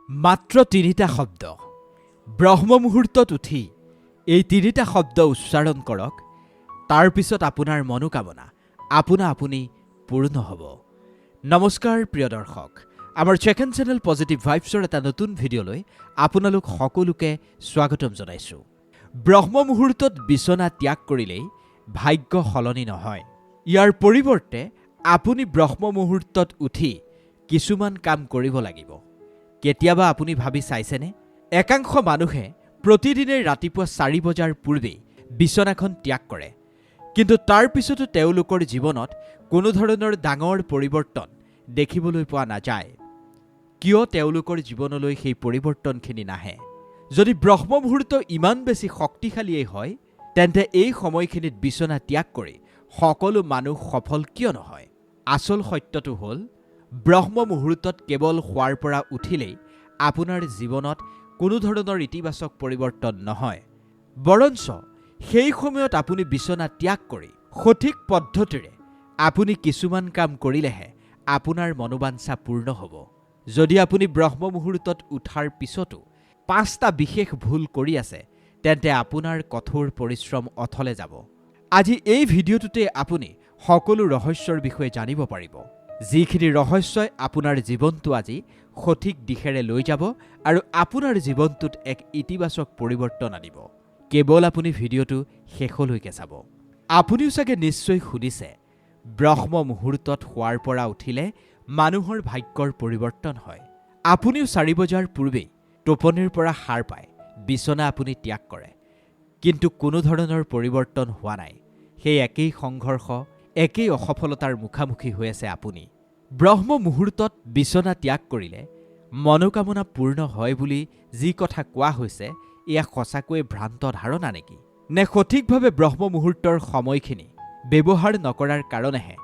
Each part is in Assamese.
মাত্ৰ তিনিটা শব্দ ব্ৰহ্ম মুহূৰ্তত উঠি এই তিনিটা শব্দ উচ্চাৰণ কৰক তাৰ পিছত আপোনাৰ মনোকামনা আপুনি পূৰ্ণ হ'ব। নমস্কাৰ প্ৰিয় দৰ্শক, আমাৰ চেকেণ্ড চেনেল পজিটিভ ভাইবছৰ এটা নতুন ভিডিঅ'লৈ আপোনালোক সকলোকে স্বাগতম জনাইছোঁ। ব্ৰহ্ম মুহূৰ্তত বিচনা ত্যাগ কৰিলেই ভাগ্য সলনি নহয়। ইয়াৰ পৰিৱৰ্তে আপুনি ব্ৰহ্ম মুহূৰ্তত উঠি কিছুমান কাম কৰিব লাগিব। কেতিয়াবা আপুনি ভাবি চাইছেনে, একাংশ মানুহে প্ৰতিদিনে ৰাতিপুৱা 4 বজাৰ পূৰ্বেই বিচনাখন ত্যাগ কৰে, কিন্তু তাৰ পিছতো তেওঁলোকৰ জীৱনত কোনো ধৰণৰ ডাঙৰ পৰিৱৰ্তন দেখিবলৈ পোৱা নাযায়। কিয় তেওঁলোকৰ জীৱনলৈ সেই পৰিৱৰ্তনখিনি নাহে? যদি ব্ৰহ্ম মুহূৰ্ত ইমান বেছি শক্তিশালীয়েই হয়, তেন্তে এই সময়খিনিত বিচনা ত্যাগ কৰি সকলো মানুহ সফল কিয় নহয়? আচল সত্যটো হ'ল, ব্ৰহ্ম মুহূৰ্তত কেৱল শোৱাৰ পৰা উঠিলেই আপোনাৰ জীৱনত কোনো ধৰণৰ ইতিবাচক পৰিৱৰ্তন নহয়, বৰঞ্চ সেই সময়ত আপুনি বিচনা ত্যাগ কৰি সঠিক পদ্ধতিৰে আপুনি কিছুমান কাম কৰিলেহে আপোনাৰ মনোবাঞ্ছা পূৰ্ণ হ'ব। যদি আপুনি ব্ৰহ্ম মুহূৰ্তত উঠাৰ পিছতো 5টা বিশেষ ভুল কৰি আছে, তেন্তে আপোনাৰ কঠোৰ পৰিশ্ৰম অথলে যাব। আজি এই ভিডিঅ'টোতে আপুনি সকলো ৰহস্যৰ বিষয়ে জানিব পাৰিব, যিখিনি ৰহস্যই আপোনাৰ জীৱনটো আজি সঠিক দিশেৰে লৈ যাব আৰু আপোনাৰ জীৱনটোত এক ইতিবাচক পৰিৱৰ্তন আনিব। কেৱল আপুনি ভিডিঅ'টো শেষলৈকে চাব। আপুনিও চাগে নিশ্চয় শুনিছে, ব্ৰহ্ম মুহূৰ্তত শোৱাৰ পৰা উঠিলে মানুহৰ ভাগ্যৰ পৰিৱৰ্তন হয়। আপুনিও 4 বজাৰ পূৰ্বেই টোপনিৰ পৰা সাৰ পায় বিচনা আপুনি ত্যাগ কৰে, কিন্তু কোনো ধৰণৰ পৰিৱৰ্তন হোৱা নাই। সেই একেই সংঘৰ্ষ, একেই অসফলতাৰ মুখামুখি হৈ আছে আপুনি। ব্ৰহ্ম মুহূৰ্তত বিচনা ত্যাগ কৰিলে মনোকামনা পূৰ্ণ হয় বুলি যি কথা কোৱা হৈছে, এয়া সঁচাকৈয়ে ভ্ৰান্ত ধাৰণা নেকি? নে সঠিকভাৱে ব্ৰহ্ম মুহূৰ্তৰ সময়খিনি ব্যৱহাৰ নকৰাৰ কাৰণেহে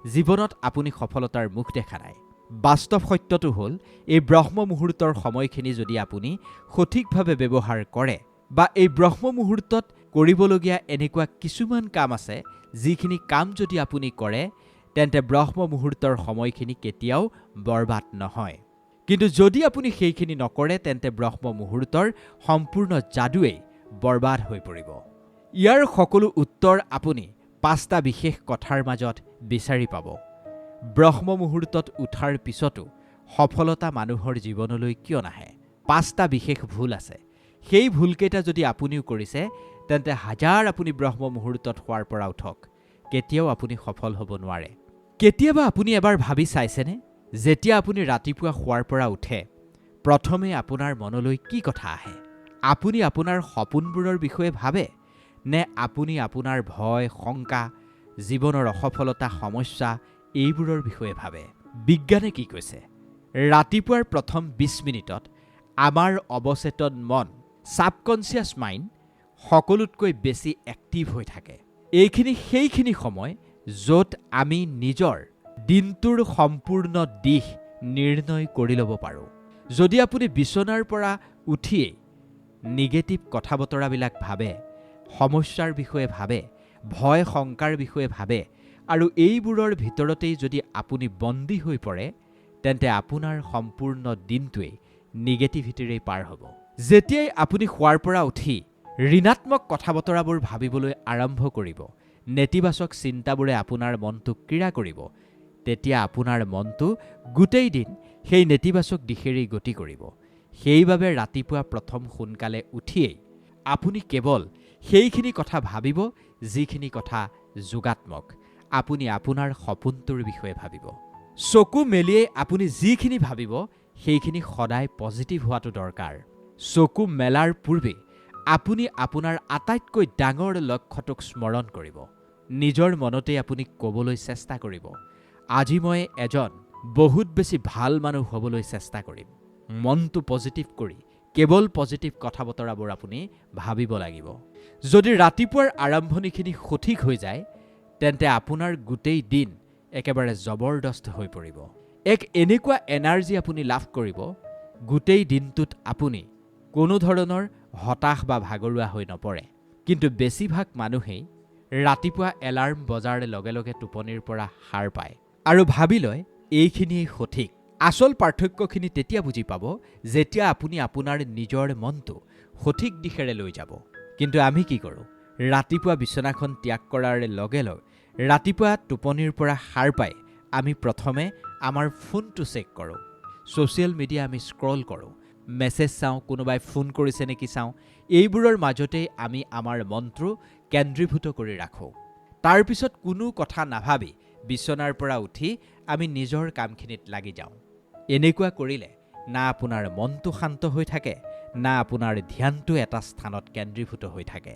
জীৱনত আপুনি সফলতাৰ মুখ দেখা নাই? বাস্তৱ সত্যটো হ'ল, এই ব্ৰহ্ম মুহূৰ্তৰ সময়খিনি যদি আপুনি সঠিকভাৱে ব্যৱহাৰ কৰে, বা এই ব্ৰহ্ম মুহূৰ্তত কৰিবলগীয়া এনেকুৱা কিছুমান কাম আছে, যিখিনি কাম যদি আপুনি কৰে, তেন্তে ব্ৰহ্ম মুহূৰ্তৰ সময়খিনি কেতিয়াও বৰবাদ নহয়। কিন্তু যদি আপুনি সেইখিনি নকৰে, তেন্তে ব্ৰহ্ম মুহূৰ্তৰ সম্পূৰ্ণ যাদুৱেই বৰবাদ হৈ পৰিব। ইয়াৰ সকলো উত্তৰ আপুনি 5টা বিশেষ কথাৰ মাজত বিচাৰি পাব। ব্ৰহ্ম মুহূৰ্তত উঠাৰ পিছতো সফলতা মানুহৰ জীৱনলৈ কিয় নাহে? 5টা বিশেষ ভুল আছে। সেই ভুলকেইটা যদি আপুনিও কৰিছে, তেন্তে হাজাৰ আপুনি ব্ৰহ্ম মুহূৰ্তত শোৱাৰ পৰা উঠক, কেতিয়াও আপুনি সফল হ'ব নোৱাৰে। কেতিয়াবা আপুনি এবাৰ ভাবি চাইছেনে, যেতিয়া আপুনি ৰাতিপুৱা শোৱাৰ পৰা উঠে, প্ৰথমে আপোনাৰ মনলৈ কি কথা আহে? আপুনি আপোনাৰ সপোনবোৰৰ বিষয়ে ভাবে, নে আপুনি আপোনাৰ ভয়, শংকা, জীৱনৰ অসফলতা, সমস্যা এইবোৰৰ বিষয়ে ভাবে? বিজ্ঞানে কি কৈছে? ৰাতিপুৱাৰ প্ৰথম 20 মিনিটত আমাৰ অৱচেতন মন, ছাবকনচিয়াছ মাইণ্ড সকলোতকৈ বেছি এক্টিভ হৈ থাকে। এইখিনি সেইখিনি সময় য'ত আমি নিজৰ দিনটোৰ সম্পূৰ্ণ দিশ নিৰ্ণয় কৰি ল'ব পাৰোঁ। যদি আপুনি বিচনাৰ পৰা উঠিয়েই নিগেটিভ কথা বতৰাবিলাক ভাবে, সমস্যাৰ বিষয়ে ভাবে, ভয় শংকাৰ বিষয়ে ভাবে, আৰু এইবোৰৰ ভিতৰতেই যদি আপুনি বন্দী হৈ পৰে, তেন্তে আপোনাৰ সম্পূৰ্ণ দিনটোৱেই নিগেটিভিটিৰেই পাৰ হ'ব। যেতিয়াই আপুনি শোৱাৰ পৰা উঠি ঋণাত্মক কথা বতৰাবোৰ ভাবিবলৈ আৰম্ভ কৰিব, নেতিবাচক চিন্তাবোৰে আপোনাৰ মনটোক ক্ৰীড়া কৰিব, তেতিয়া আপোনাৰ মনটো গোটেই দিন সেই নেতিবাচক দিশেৰেই গতি কৰিব। সেইবাবে ৰাতিপুৱা প্ৰথম সোনকালে উঠিয়েই আপুনি কেৱল সেইখিনি কথা ভাবিব, যিখিনি কথা যোগাত্মক। আপুনি আপোনাৰ সপোনটোৰ বিষয়ে ভাবিব। চকু মেলিয়েই আপুনি যিখিনি ভাবিব, সেইখিনি সদায় পজিটিভ হোৱাটো দৰকাৰ। চকু মেলাৰ পূৰ্বে আপুনি আপোনাৰ আটাইতকৈ ডাঙৰ লক্ষ্যটোক স্মৰণ কৰিব। নিজৰ মনতে আপুনি ক'বলৈ চেষ্টা কৰিব, আজি মই এজন বহুত বেছি ভাল মানুহ হ'বলৈ চেষ্টা কৰিম। মনটো পজিটিভ কৰি কেৱল পজিটিভ কথা বতৰাবোৰ আপুনি ভাবিব লাগিব। যদি ৰাতিপুৱাৰ আৰম্ভণিখিনি সঠিক হৈ যায়, তেন্তে আপোনাৰ গোটেই দিন একেবাৰে জবৰদস্ত হৈ পৰিব। এক এনেকুৱা এনাৰ্জি আপুনি লাভ কৰিব, গোটেই দিনটোত আপুনি কোনো ধৰণৰ হতাশ বা ভাগৰুৱা হৈ নপৰে। কিন্তু বেছিভাগ মানুহেই ৰাতিপুৱা এলাৰ্ম বজাৰ লগে লগে টোপনিৰ পৰা সাৰ পায় আৰু ভাবি লয় এইখিনিয়েই সঠিক, আচল পাৰ্থক্যখিনি তেতিয়া বুজি পাব যেতিয়া আপুনি আপোনাৰ নিজৰ মনটো সঠিক দিশেৰে লৈ যাব। কিন্তু আমি কি কৰোঁ? ৰাতিপুৱা বিচনাখন ত্যাগ কৰাৰ লগে লগে ৰাতিপুৱা টোপনিৰ পৰা সাৰ পাই আমি প্ৰথমে আমাৰ ফোনটো চেক কৰোঁ, ছ'চিয়েল মিডিয়া আমি স্ক্ৰল কৰোঁ, মেছেজ চাওঁ, কোনোবাই ফোন কৰিছে নেকি চাওঁ। এইবোৰৰ মাজতেই আমি আমাৰ মনটো কেন্দ্ৰীভূত কৰি ৰাখোঁ। তাৰ পিছত কোনো কথা নাভাবি বিচনাৰ পৰা উঠি আমি নিজৰ কামখিনিত লাগি যাওঁ। এনেকুৱা কৰিলে না আপোনাৰ মনটো শান্ত হৈ থাকে, না আপোনাৰ ধ্যানটো এটা স্থানত কেন্দ্ৰীভূত হৈ থাকে।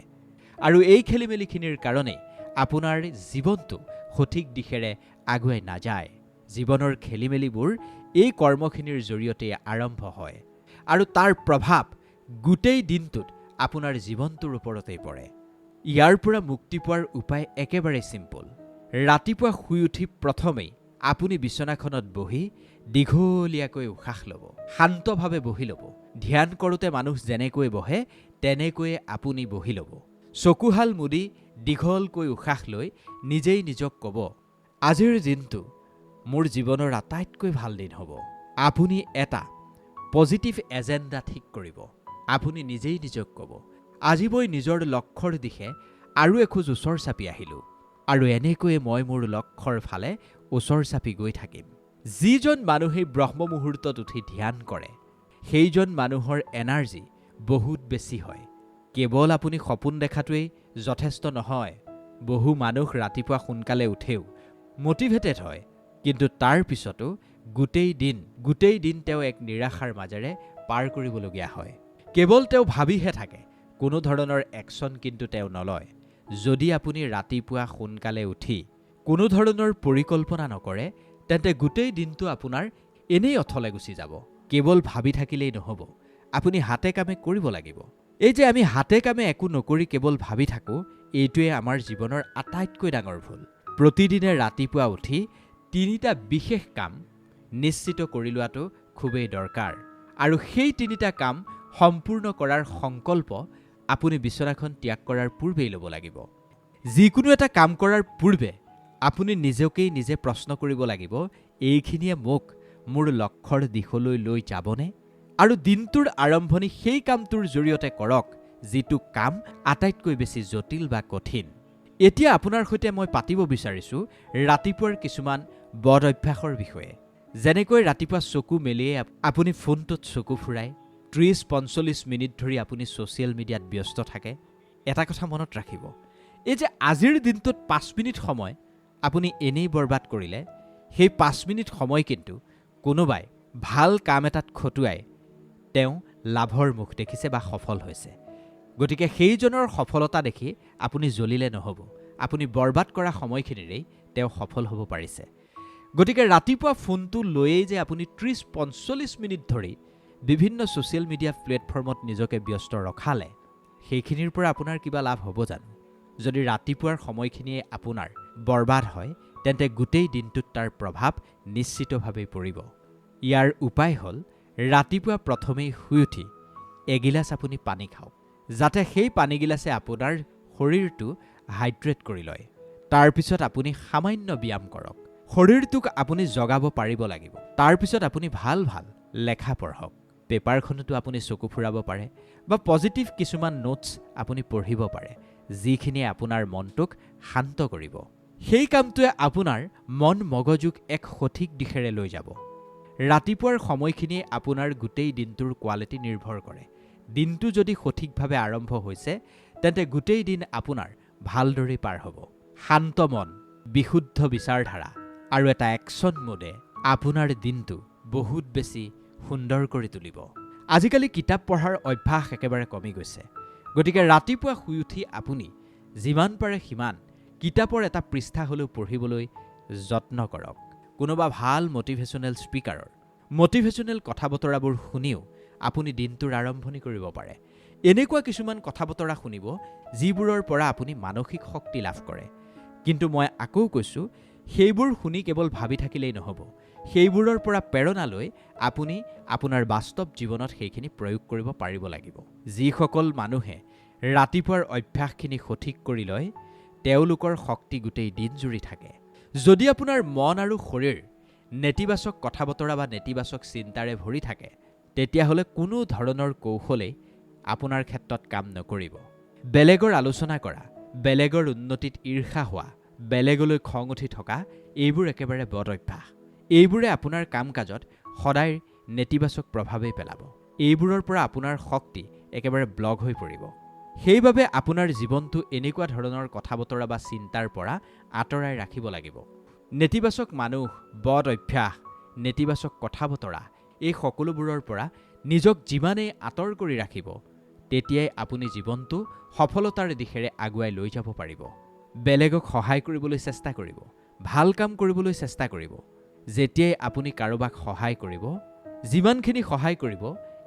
আৰু এই খেলিমেলিখিনিৰ কাৰণেই আপোনাৰ জীৱনটো সঠিক দিশেৰে আগুৱাই নাযায়। জীৱনৰ খেলিমেলিবোৰ এই কৰ্মখিনিৰ জৰিয়তে আৰম্ভ হয় আৰু তাৰ প্ৰভাৱ গোটেই দিনটোত আপোনাৰ জীৱনটোৰ ওপৰতেই পৰে। ইয়াৰ পৰা মুক্তি পোৱাৰ উপায় একেবাৰে চিম্পল। ৰাতিপুৱা শুই উঠি প্ৰথমেই আপুনি বিচনাখনত বহি দীঘলীয়াকৈ উশাহ ল'ব, শান্তভাৱে বহি ল'ব। ধ্যান কৰোঁতে মানুহ যেনেকৈ বহে তেনেকৈয়ে আপুনি বহি ল'ব। চকুহাল মুদি দীঘলকৈ উশাহ লৈ নিজেই নিজক ক'ব, আজিৰ দিনটো মোৰ জীৱনৰ আটাইতকৈ ভাল দিন হ'ব। আপুনি এটা পজিটিভ এজেণ্ডা ঠিক কৰিব। আপুনি নিজেই নিজক ক'ব, আজি মই নিজৰ লক্ষ্যৰ দিশে আৰু এখোজ ওচৰ চাপি আহিলোঁ আৰু এনেকৈয়ে মই মোৰ লক্ষ্যৰ ফালে ওচৰ চাপি গৈ থাকিম। যিজন মানুহে ব্ৰহ্ম মুহূৰ্তত উঠি ধ্যান কৰে সেইজন মানুহৰ এনাৰ্জি বহুত বেছি হয়। কেৱল আপুনি সপোন দেখাটোৱেই যথেষ্ট নহয়। বহু মানুহ ৰাতিপুৱা সোনকালে উঠেও মটিভেটেড হয়, কিন্তু তাৰ পিছতো গোটেই দিন তেওঁ এক নিৰাশাৰ মাজেৰে পাৰ কৰিবলগীয়া হয়। কেৱল তেওঁ ভাবিহে থাকে, কোনো ধৰণৰ একশ্যন কিন্তু তেওঁ নলয়। যদি আপুনি ৰাতিপুৱা সোনকালে উঠি কোনো ধৰণৰ পৰিকল্পনা নকৰে তেন্তে গোটেই দিনটো আপোনাৰ এনেই অথলে গুচি যাব। কেৱল ভাবি থাকিলেই নহ'ব, আপুনি হাতে কামে কৰিব লাগিব। এই যে আমি হাতে কামে একো নকৰি কেৱল ভাবি থাকোঁ, এইটোৱে আমাৰ জীৱনৰ আটাইতকৈ ডাঙৰ ভুল। প্ৰতিদিনে ৰাতিপুৱা উঠি 3টা বিশেষ কাম নিশ্চিত কৰি লোৱাটো খুবেই দৰকাৰ আৰু সেই 3টা কাম সম্পূৰ্ণ কৰাৰ সংকল্প আপুনি বিচনাখন ত্যাগ কৰাৰ পূৰ্বেই ল'ব লাগিব। যিকোনো এটা কাম কৰাৰ পূৰ্বে আপুনি নিজকেই নিজে প্ৰশ্ন কৰিব লাগিব, এইখিনিয়ে মোক মোৰ লক্ষ্যৰ দিশলৈ লৈ যাবনে? আৰু দিনটোৰ আৰম্ভণি সেই কামটোৰ জৰিয়তে কৰক যিটো কাম আটাইতকৈ বেছি জটিল বা কঠিন। এতিয়া আপোনাৰ সৈতে মই পাতিব বিচাৰিছোঁ ৰাতিপুৱাৰ কিছুমান বদ অভ্যাসৰ বিষয়ে। যেনেকৈ ৰাতিপুৱা চকু মেলিয়ে আপুনি ফোনটোত চকু ফুৰাই 30-45 মিনিট ধৰি আপুনি ছ'চিয়েল মিডিয়াত ব্যস্ত থাকে। এটা কথা মনত ৰাখিব, এই যে আজিৰ দিনটোত 5 মিনিট সময় আপুনি এনেই বৰবাদ কৰিলে, সেই 5 মিনিট সময় কিন্তু কোনোবাই ভাল কাম এটাত খটুৱাই তেওঁ লাভৰ মুখ দেখিছে বা সফল হৈছে। গতিকে সেইজনৰ সফলতা দেখি আপুনি জ্বলিলে নহ'ব। আপুনি বৰবাদ কৰা সময়খিনিৰেই তেওঁ সফল হ'ব পাৰিছে। গতিকে ৰাতিপুৱা ফোনটো লৈয়েই যে আপুনি 30-45 মিনিট ধৰি বিভিন্ন ছ'চিয়েল মিডিয়া প্লেটফৰ্মত নিজকে ব্যস্ত ৰখালে, সেইখিনিৰ পৰা আপোনাৰ কিবা লাভ হ'ব জানো? যদি ৰাতিপুৱাৰ সময়খিনিয়ে আপোনাৰ বৰবাদ হয় তেন্তে গোটেই দিনটোত তাৰ প্ৰভাৱ নিশ্চিতভাৱেই পৰিব। ইয়াৰ উপায় হ'ল ৰাতিপুৱা প্ৰথমেই শুই উঠি এগিলাচ আপুনি পানী খাওক, যাতে সেই পানীগিলাচে আপোনাৰ শৰীৰটো হাইড্ৰেট কৰি লয়। তাৰপিছত আপুনি সামান্য ব্যায়াম কৰক। শৰীৰটোক আপুনি জগাব পাৰিব লাগিব। তাৰপিছত আপুনি ভাল লেখা পঢ়ক। পেপাৰখনতো আপুনি চকু ফুৰাব পাৰে বা পজিটিভ কিছুমান নোটছ আপুনি পঢ়িব পাৰে, যিখিনিয়ে আপোনাৰ মনটোক শান্ত কৰিব। সেই কামটোৱে আপোনাৰ মন মগজুক এক সঠিক দিশেৰে লৈ যাব। ৰাতিপুৱাৰ সময়খিনিয়ে আপোনাৰ গোটেই দিনটোৰ কোৱালিটি নিৰ্ভৰ কৰে। দিনটো যদি সঠিকভাৱে আৰম্ভ হৈছে তেন্তে গোটেই দিন আপোনাৰ ভালদৰে পাৰ হ'ব। শান্ত মন, বিশুদ্ধ বিচাৰধাৰা আৰু এটা একশ্যন মোডে আপোনাৰ দিনটো বহুত বেছি সুন্দৰ কৰি তুলিব। আজিকালি কিতাপ পঢ়াৰ অভ্যাস একেবাৰে কমি গৈছে। গতিকে ৰাতিপুৱা শুই উঠি আপুনি যিমান পাৰে সিমান কিতাপৰ এটা পৃষ্ঠা হ'লেও পঢ়িবলৈ যত্ন কৰক। কোনোবা ভাল মটিভেশ্যনেল স্পিকাৰৰ মটিভেশ্যনেল কথা বতৰাবোৰ শুনিও আপুনি দিনটোৰ আৰম্ভণি কৰিব পাৰে। এনেকুৱা কিছুমান কথা বতৰা শুনিব যিবোৰৰ পৰা আপুনি মানসিক শক্তি লাভ কৰে। কিন্তু মই আকৌ কৈছোঁ, সেইবোৰ শুনি কেৱল ভাবি থাকিলেই নহ'ব। সেইবোৰৰ পৰা প্ৰেৰণা লৈ আপুনি আপোনাৰ বাস্তৱ জীৱনত সেইখিনি প্ৰয়োগ কৰিব পাৰিব লাগিব। যিসকল মানুহে ৰাতিপুৱাৰ অভ্যাসখিনি সঠিক কৰি লয় তেওঁলোকৰ শক্তি গোটেই দিন জুৰি থাকে। যদি আপোনাৰ মন আৰু শৰীৰ নেতিবাচক কথা বতৰা বা নেতিবাচক চিন্তাৰে ভৰি থাকে, তেতিয়াহ'লে কোনো ধৰণৰ কৌশলেই আপোনাৰ ক্ষেত্ৰত কাম নকৰিব। বেলেগৰ আলোচনা কৰা, বেলেগৰ উন্নতিত ঈৰ্ষা হোৱা, বেলেগলৈ খং উঠি থকা, এইবোৰ একেবাৰে বদ অভ্যাস। এইবোৰে আপোনাৰ কাম কাজত সদায় নেতিবাচক প্ৰভাৱেই পেলাব। এইবোৰৰ পৰা আপোনাৰ শক্তি একেবাৰে ব্লক হৈ পৰিব। সেইবাবে আপোনাৰ জীৱনটো এনেকুৱা ধৰণৰ কথা বতৰা বা চিন্তাৰ পৰা আঁতৰাই ৰাখিব লাগিব। নেতিবাচক মানুহ, বদ অভ্যাস, নেতিবাচক কথা বতৰা, এই সকলোবোৰৰ পৰা নিজক যিমানেই আঁতৰ কৰি ৰাখিব, তেতিয়াই আপুনি জীৱনটো সফলতাৰ দিশেৰে আগুৱাই লৈ যাব পাৰিব। বেলেগক সহায় কৰিবলৈ চেষ্টা কৰিব, ভাল কাম কৰিবলৈ চেষ্টা কৰিব। যেতিয়াই আপুনি কাৰোবাক সহায় কৰিব, যিমানখিনি সহায় কৰিব,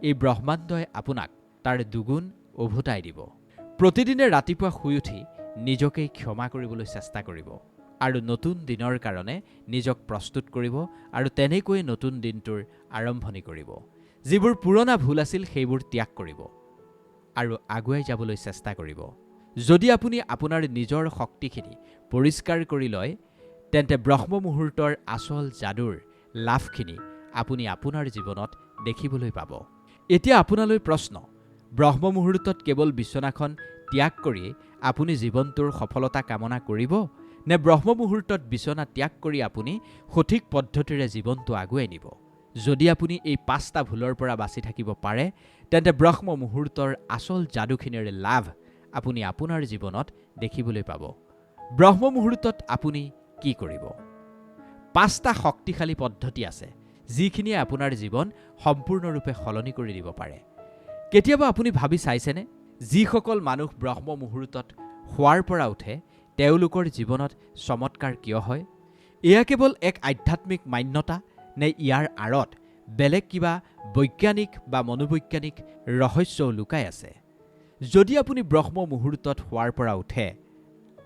এই ব্ৰহ্মাণ্ডই আপোনাক তাৰ দুগুণ উভতাই দিব। প্ৰতিদিনে ৰাতিপুৱা শুই উঠি নিজকেই ক্ষমা কৰিবলৈ চেষ্টা কৰিব আৰু নতুন দিনৰ কাৰণে নিজক প্ৰস্তুত কৰিব আৰু তেনেকৈয়ে নতুন দিনটোৰ আৰম্ভণি কৰিব। যিবোৰ পুৰণা ভুল আছিল সেইবোৰ ত্যাগ কৰিব আৰু আগুৱাই যাবলৈ চেষ্টা কৰিব। যদি আপুনি আপোনাৰ নিজৰ শক্তিখিনি পৰিষ্কাৰ কৰি লয়, তেন্তে ব্ৰহ্ম মুহূৰ্তৰ আচল যাদুৰ লাভখিনি আপুনি আপোনাৰ জীৱনত দেখিবলৈ পাব। এতিয়া আপোনালৈ প্ৰশ্ন, ব্ৰহ্ম মুহূৰ্তত কেৱল বিচনাখন ত্যাগ কৰি আপুনি জীৱনটোৰ সফলতা কামনা কৰিব, নে ব্ৰহ্ম মুহূৰ্তত বিচনা ত্যাগ কৰি আপুনি সঠিক পদ্ধতিৰে জীৱনটো আগুৱাই নিব? যদি আপুনি এই 5টা ভুলৰ পৰা বাচি থাকিব পাৰে, তেন্তে ব্ৰহ্ম মুহূৰ্তৰ আচল যাদুখিনিৰ লাভ আপুনি আপোনাৰ জীৱনত দেখিবলৈ পাব। ব্ৰহ্ম মুহূৰ্তত আপুনি কি কৰিব? 5টা শক্তিশালী পদ্ধতি আছে, যিখিনিয়ে আপোনাৰ জীৱন সম্পূৰ্ণৰূপে সলনি কৰি দিব পাৰে। কেতিয়াবা আপুনি ভাবি চাইছেনে, যিসকল মানুহ ব্ৰহ্ম মুহূৰ্তত শোৱাৰ পৰা উঠে, তেওঁলোকৰ জীৱনত চমৎকাৰ কিয় হয়? এয়া কেৱল এক আধ্যাত্মিক মান্যতা, নে ইয়াৰ আঁৰত বেলেগ কিবা বৈজ্ঞানিক বা মনোবৈজ্ঞানিক ৰহস্যও লুকাই আছে? যদি আপুনি ব্ৰহ্ম মুহূৰ্তত শোৱাৰ পৰা উঠে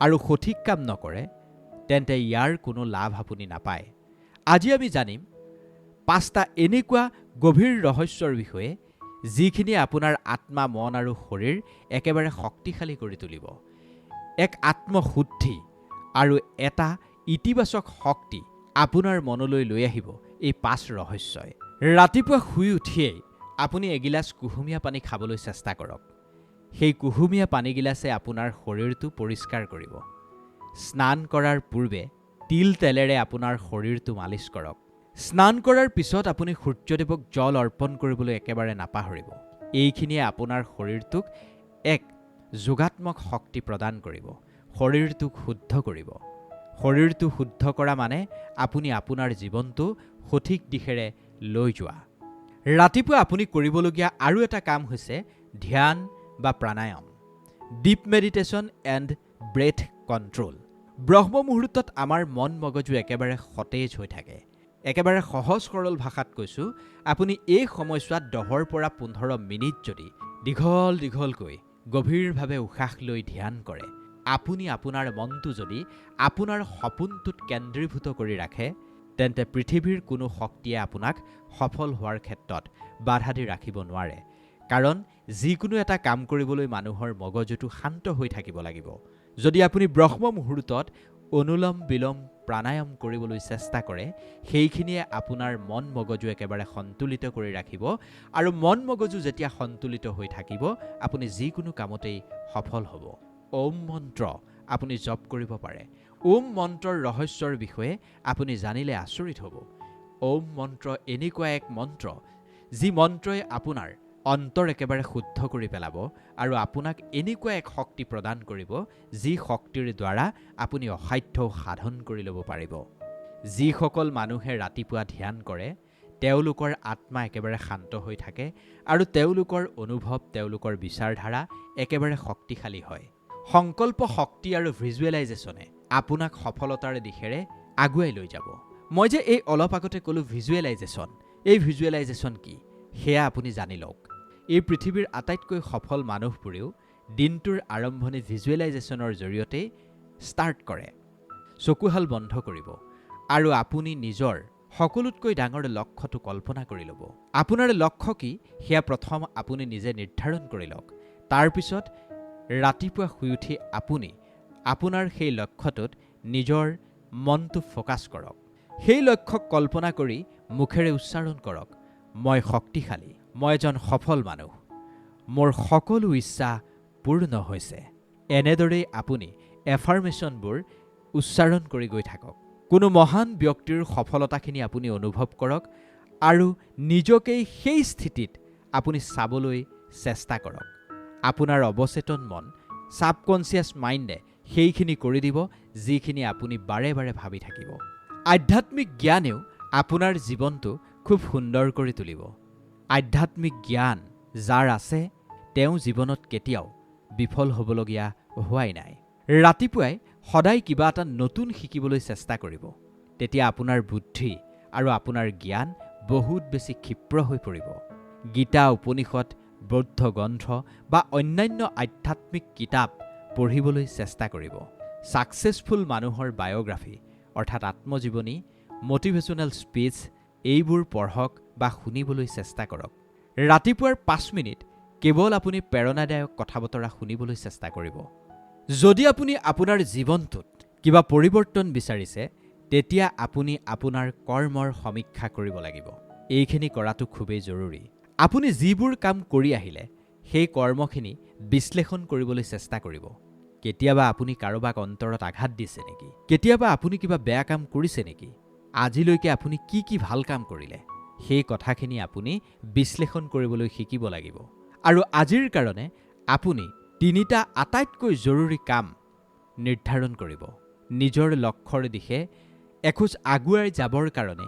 আৰু সঠিক কাম নকৰে, তেন্তে ইয়াৰ কোনো লাভ আপুনি নাপায়। আজি আমি জানিম 5টা এনেকুৱা গভীৰ ৰহস্যৰ বিষয়ে, যিখিনিয়ে আপোনাৰ আত্মা, মন আৰু শৰীৰ একেবাৰে শক্তিশালী কৰি তুলিব। এক আত্মশুদ্ধি আৰু এটা ইতিবাচক শক্তি আপোনাৰ মনলৈ লৈ আহিব এই 5 ৰহস্যই। ৰাতিপুৱা শুই উঠিয়েই আপুনি এগিলাচ কুহুমীয়া পানী খাবলৈ চেষ্টা কৰক। সেই কুহুমীয়া পানীগিলাচে আপোনাৰ শৰীৰটো পৰিষ্কাৰ কৰিব। স্নান কৰাৰ পূৰ্বে তিল তেলেৰে আপোনাৰ শৰীৰটো মালিচ কৰক। স্নান কৰাৰ পিছত আপুনি সূৰ্যদেৱক জল অৰ্পণ কৰিবলৈ একেবাৰে নাপাহৰিব। এইখিনিয়ে আপোনাৰ শৰীৰটোক এক যোগাত্মক শক্তি প্ৰদান কৰিব, শৰীৰটোক শুদ্ধ কৰিব। শৰীৰটো শুদ্ধ কৰা মানে আপুনি আপোনাৰ জীৱনটো সঠিক দিশেৰে লৈ যোৱা। ৰাতিপুৱা আপুনি কৰিবলগীয়া আৰু এটা কাম হৈছে ধ্যান বা প্ৰাণায়াম, deep meditation and breath control. ব্ৰহ্ম মুহূৰ্তত আমাৰ মন মগজু একেবাৰে সতেজ হৈ থাকে। একেবাৰে সহজ সৰল ভাষাত কৈছোঁ, আপুনি এই সময়ছোৱাত 10ৰ পৰা 15 মিনিট যদি দীঘল দীঘলকৈ গভীৰভাৱে উশাহ লৈ ধ্যান কৰে, আপুনি আপোনাৰ মনটো যদি আপোনাৰ সপোনটোত কেন্দ্ৰীভূত কৰি ৰাখে, তেন্তে পৃথিৱীৰ কোনো শক্তিয়ে আপোনাক সফল হোৱাৰ ক্ষেত্ৰত বাধা দি ৰাখিব নোৱাৰে। কাৰণ যিকোনো এটা কাম কৰিবলৈ মানুহৰ মগজুটো শান্ত হৈ থাকিব লাগিব। যদি আপুনি ব্ৰহ্ম মুহূৰ্তত অনুলোম বিলোম প্ৰাণায়াম কৰিবলৈ চেষ্টা কৰে, সেইখিনিয়ে আপোনাৰ মন মগজু একেবাৰে সন্তুলিত কৰি ৰাখিব আৰু মন মগজু যেতিয়া সন্তুলিত হৈ থাকিব, আপুনি যিকোনো কামতেই সফল হ'ব। ওম মন্ত্ৰ আপুনি জপ কৰিব পাৰে। ওম মন্ত্ৰৰ ৰহস্যৰ বিষয়ে আপুনি জানিলে আচৰিত হ'ব। ওম মন্ত্ৰ এনেকুৱা এক মন্ত্ৰ, যি মন্ত্ৰই আপোনাৰ অন্তৰ একেবাৰে শুদ্ধ কৰি পেলাব আৰু আপোনাক এনেকুৱা এক শক্তি প্ৰদান কৰিব, যি শক্তিৰ দ্বাৰা আপুনি অসাধ্যও সাধন কৰি ল'ব পাৰিব। যিসকল মানুহে ৰাতিপুৱা ধ্যান কৰে, তেওঁলোকৰ আত্মা একেবাৰে শান্ত হৈ থাকে আৰু তেওঁলোকৰ অনুভৱ, তেওঁলোকৰ বিচাৰধাৰা একেবাৰে শক্তিশালী হয়। সংকল্প শক্তি আৰু ভিজুৱেলাইজেশ্যনে আপোনাক সফলতাৰ দিশেৰে আগুৱাই লৈ যাব। মই যে এই অলপ আগতে ক'লোঁ ভিজুৱেলাইজেশ্যন, এই ভিজুৱেলাইজেশ্যন কি সেয়া আপুনি জানি লওক। এই পৃথিৱীৰ আটাইতকৈ সফল মানুহবোৰেও দিনটোৰ আৰম্ভণি ভিজুৱেলাইজেশ্যনৰ জৰিয়তেই ষ্টাৰ্ট কৰে। চকুহাল বন্ধ কৰিব আৰু আপুনি নিজৰ সকলোতকৈ ডাঙৰ লক্ষ্যটো কল্পনা কৰি ল'ব। আপোনাৰ লক্ষ্য কি সেয়া প্ৰথম আপুনি নিজে নিৰ্ধাৰণ কৰি লওক। তাৰপিছত ৰাতিপুৱা শুই উঠি আপুনি আপোনাৰ সেই লক্ষ্যটোত নিজৰ মনটো ফ'কাছ কৰক। সেই লক্ষ্যক কল্পনা কৰি মুখেৰে উচ্চাৰণ কৰক, মই শক্তিশালী, মই এজন সফল মানুহ, মোৰ সকলো ইচ্ছা পূৰ্ণ হৈছে। এনেদৰেই আপুনি এফাৰ্মেশ্যনবোৰ উচ্চাৰণ কৰি গৈ থাকক। কোনো মহান ব্যক্তিৰ সফলতাখিনি আপুনি অনুভৱ কৰক আৰু নিজকেই সেই স্থিতিত আপুনি চাবলৈ চেষ্টা কৰক। আপোনাৰ অৱচেতন মন, ছাবকনচিয়াছ মাইণ্ডে সেইখিনি কৰি দিব যিখিনি আপুনি বাৰে বাৰে ভাবি থাকিব। আধ্যাত্মিক জ্ঞানেও আপোনাৰ জীৱনটো খুব সুন্দৰ কৰি তুলিব। আধ্যাত্মিক জ্ঞান যাৰ আছে তেওঁ জীৱনত কেতিয়াও বিফল হ'বলগীয়া হোৱাই নাই। ৰাতিপুৱাই সদায় কিবা এটা নতুন শিকিবলৈ চেষ্টা কৰিব। তেতিয়া আপোনাৰ বুদ্ধি আৰু আপোনাৰ জ্ঞান বহুত বেছি ক্ষীপ্ৰ হৈ পৰিব। গীতা, উপনিষদ, বৌদ্ধ গ্ৰন্থ বা অন্যান্য আধ্যাত্মিক কিতাপ পঢ়িবলৈ চেষ্টা কৰিব। ছাকচেছফুল মানুহৰ বায়োগ্ৰাফি অৰ্থাৎ আত্মজীৱনী, মটিভেশ্যনেল স্পীচ এইবোৰ পঢ়ক বা শুনিবলৈ চেষ্টা কৰক। ৰাতিপুৱাৰ 5 মিনিট কেৱল আপুনি প্ৰেৰণাদায়ক কথা বতৰা শুনিবলৈ চেষ্টা কৰিব। যদি আপুনি আপোনাৰ জীৱনটোত কিবা পৰিৱৰ্তন বিচাৰিছে তেতিয়া আপুনি আপোনাৰ কৰ্মৰ সমীক্ষা কৰিব লাগিব। এইখিনি কৰাটো খুবেই জৰুৰী। আপুনি যিবোৰ কাম কৰি আহিলে সেই কৰ্মখিনি বিশ্লেষণ কৰিবলৈ চেষ্টা কৰিব। কেতিয়াবা আপুনি কাৰোবাক অন্তৰত আঘাত দিছে নেকি? কেতিয়াবা আপুনি কিবা বেয়া কাম কৰিছে নেকি? আজিলৈকে আপুনি কি কি ভাল কাম কৰিলে সেই কথাখিনি আপুনি বিশ্লেষণ কৰিবলৈ শিকিব লাগিব। আৰু আজিৰ কাৰণে আপুনি 3টা আটাইতকৈ জৰুৰী কাম নিৰ্ধাৰণ কৰিব। নিজৰ লক্ষ্যৰ দিশে এখোজ আগুৱাই যাবৰ কাৰণে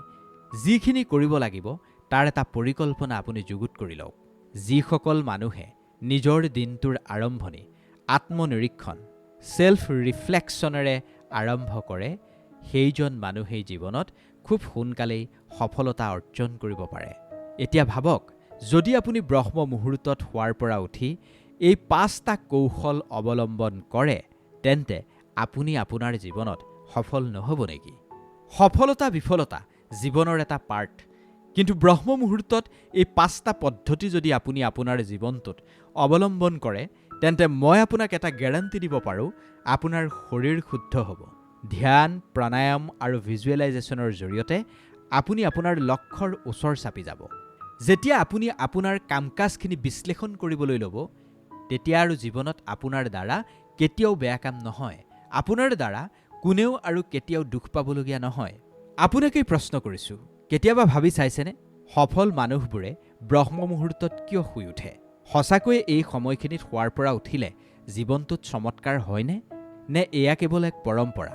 যিখিনি কৰিব লাগিব তাৰ এটা পৰিকল্পনা আপুনি যুগুত কৰি লওক। যিসকল মানুহে নিজৰ দিনটোৰ আৰম্ভণি আত্মনিৰীক্ষণ সেলফ ৰিফ্লেকশ্যনেৰে আৰম্ভ কৰে সেইজন মানুহেই জীৱনত খুব সোনকালেই সফলতা অৰ্জন কৰিব পাৰে। এতিয়া ভাবক, যদি আপুনি ব্ৰহ্ম মুহূৰ্তত হোৱাৰ পৰা উঠি এই 5টা কৌশল অৱলম্বন কৰে তেন্তে আপুনি আপোনাৰ জীৱনত সফল নহ'ব নেকি? সফলতা বিফলতা জীৱনৰ এটা পাৰ্ট, কিন্তু ব্ৰহ্ম মুহূৰ্তত এই 5টা পদ্ধতি যদি আপুনি আপোনাৰ জীৱনটোত অৱলম্বন কৰে তেন্তে মই আপোনাক এটা গেৰাণ্টি দিব পাৰোঁ, আপোনাৰ শৰীৰ শুদ্ধ হ'ব। ধ্যান, প্ৰাণায়াম আৰু ভিজুৱেলাইজেশ্যনৰ জৰিয়তে আপুনি আপোনাৰ লক্ষ্যৰ ওচৰ চাপি যাব। যেতিয়া আপুনি আপোনাৰ কাম-কাজখিনি বিশ্লেষণ কৰিবলৈ ল'ব তেতিয়া আৰু জীৱনত আপোনাৰ দ্বাৰা কেতিয়াও বেয়া কাম নহয়। আপোনাৰ দ্বাৰা কোনেও আৰু কেতিয়াও দুখ পাবলগীয়া নহয়। আপোনাকেই প্ৰশ্ন কৰিছোঁ, কেতিয়াবা ভাবি চাইছেনে সফল মানুহবোৰে ব্ৰহ্ম মুহূৰ্তত কিয় শুই উঠে? সঁচাকৈয়ে এই সময়খিনিত শোৱাৰ পৰা উঠিলে জীৱনটোত চমৎকাৰ হয়নে? নে এয়া কেৱল এক পৰম্পৰা?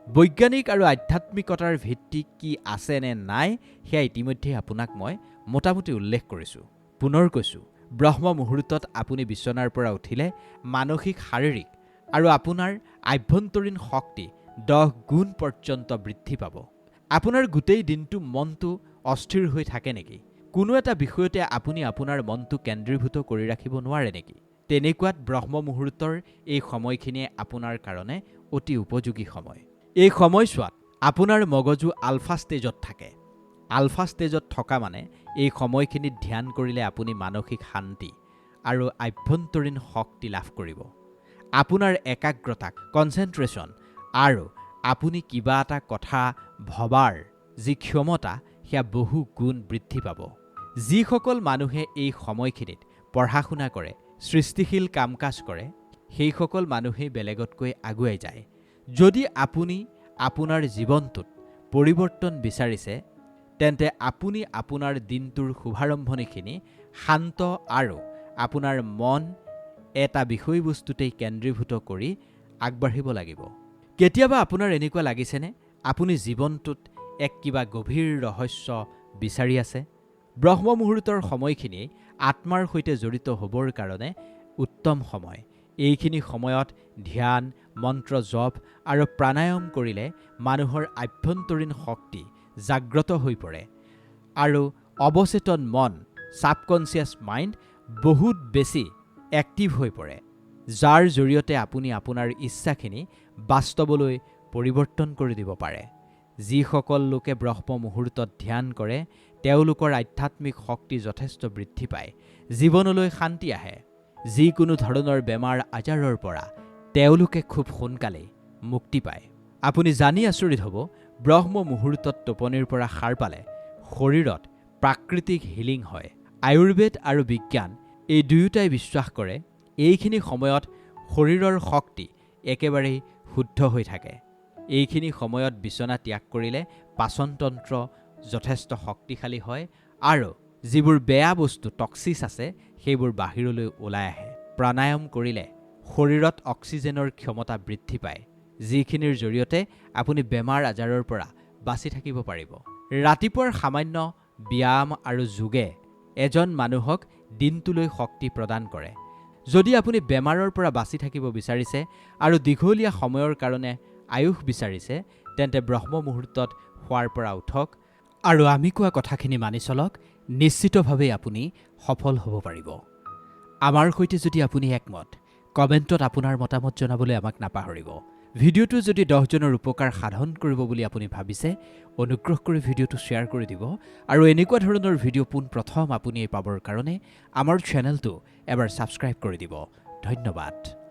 বৈজ্ঞানিক আৰু আধ্যাত্মিকতাৰ ভিত্তি কি আছে নে নাই সেয়া ইতিমধ্যে আপোনাক মই মোটামুটি উল্লেখ কৰিছোঁ। পুনৰ কৈছোঁ, ব্ৰহ্ম মুহূৰ্তত আপুনি বিচনাৰ পৰা উঠিলে মানসিক, শাৰীৰিক আৰু আপোনাৰ আভ্যন্তৰীণ শক্তি 10 গুণ পৰ্যন্ত বৃদ্ধি পাব। আপোনাৰ গোটেই দিনটো মনটো অস্থিৰ হৈ থাকে নেকি? কোনো এটা বিষয়তে আপুনি আপোনাৰ মনটো কেন্দ্ৰীভূত কৰি ৰাখিব নোৱাৰে নেকি? তেনেকুৱাত ব্ৰহ্ম মুহূৰ্তৰ এই সময়খিনিয়ে আপোনাৰ কাৰণে অতি উপযোগী সময়। এই সময়ছোৱাত আপোনাৰ মগজু আলফা ষ্টেজত থাকে। আলফা ষ্টেজত থকা মানে এই সময়খিনিত ধ্যান কৰিলে আপুনি মানসিক শান্তি আৰু আভ্যন্তৰীণ শক্তি লাভ কৰিব। আপোনাৰ একাগ্ৰতাক, কনচেন্ট্ৰেশ্যন আৰু আপুনি কিবা এটা কথা ভবাৰ যি ক্ষমতা সেয়া বহু গুণ বৃদ্ধি পাব। যিসকল মানুহে এই সময়খিনিত পঢ়া-শুনা কৰে, সৃষ্টিশীল কাম-কাজ কৰে, সেইসকল মানুহেই বেলেগতকৈ আগুৱাই যায়। যদি আপুনি আপোনাৰ জীৱনটোত পৰিৱৰ্তন বিচাৰিছে তেন্তে আপুনি আপোনাৰ দিনটোৰ শুভাৰম্ভণিখিনি শান্ত আৰু আপোনাৰ মন এটা বিষয়বস্তুতেই কেন্দ্ৰীভূত কৰি আগবাঢ়িব লাগিব। কেতিয়াবা আপোনাৰ এনেকুৱা লাগিছেনে আপুনি জীৱনটোত এক কিবা গভীৰ ৰহস্য বিচাৰি আছে? ব্ৰহ্ম মুহূৰ্তৰ সময়খিনি আত্মাৰ সৈতে জড়িত হ'বৰ কাৰণে উত্তম সময়। এইখিনি সময়ত ধ্যান, মন্ত্ৰ জপ আৰু প্ৰাণায়াম কৰিলে মানুহৰ আভ্যন্তৰীণ শক্তি জাগ্ৰত হৈ পৰে আৰু অৱচেতন মন, ছাবকনচিয়াছ মাইণ্ড বহুত বেছি এক্টিভ হৈ পৰে, যাৰ জৰিয়তে আপুনি আপোনাৰ ইচ্ছাখিনি বাস্তৱলৈ পৰিৱৰ্তন কৰি দিব পাৰে। যিসকল লোকে ব্ৰহ্ম মুহূৰ্তত ধ্যান কৰে তেওঁলোকৰ আধ্যাত্মিক শক্তি যথেষ্ট বৃদ্ধি পায়, জীৱনলৈ শান্তি আহে। যিকোনো ধৰণৰ বেমাৰ আজাৰৰ পৰা তেওঁলোকে খুব সোনকালেই মুক্তি পায়। আপুনি জানি আচৰিত হ'ব, ব্ৰহ্ম মুহূৰ্তত টোপনিৰ পৰা সাৰ পালে শৰীৰত প্ৰাকৃতিক হিলিং হয়। আয়ুৰ্বেদ আৰু বিজ্ঞান এই দুয়োটাই বিশ্বাস কৰে এইখিনি সময়ত শৰীৰৰ শক্তি একেবাৰেই শুদ্ধ হৈ থাকে। এইখিনি সময়ত বিচনা ত্যাগ কৰিলে পাচনতন্ত্ৰ যথেষ্ট শক্তিশালী হয় আৰু যিবোৰ বেয়া বস্তু টক্সিছ আছে সেইবোৰ বাহিৰলৈ ওলাই আহে। প্ৰাণায়াম কৰিলে শৰীৰত অক্সিজেনৰ ক্ষমতা বৃদ্ধি পায়, যিখিনিৰ জৰিয়তে আপুনি বেমাৰ আজাৰৰ পৰা বাচি থাকিব পাৰিব। ৰাতিপুৱাৰ সামান্য ব্যায়াম আৰু যোগে এজন মানুহক দিনটোলৈ শক্তি প্ৰদান কৰে। যদি আপুনি বেমাৰৰ পৰা বাচি থাকিব বিচাৰিছে আৰু দীঘলীয়া সময়ৰ কাৰণে আয়ুস বিচাৰিছে, তেন্তে ব্ৰহ্ম মুহূৰ্তত শোৱাৰ পৰা উঠক আৰু আমি কোৱা কথাখিনি মানি চলক। নিশ্চিতভাৱে আপুনি সফল হ'ব পাৰিব। আমাৰ সৈতে যদি আপুনি একমত, কমেণ্টত আপোনাৰ মতামত জনাবলৈ আমাক নাপাহৰিব। ভিডিঅ'টো যদি 10জনৰ উপকাৰ সাধন কৰিব বুলি আপুনি ভাবিছে, অনুগ্ৰহ কৰি ভিডিঅ'টো শ্বেয়াৰ কৰি দিব আৰু এনেকুৱা ধৰণৰ ভিডিঅ' পোনপ্ৰথম আপুনি পাবৰ কাৰণে আমাৰ চেনেলটো এবাৰ ছাবস্ক্ৰাইব কৰি দিব। ধন্যবাদ।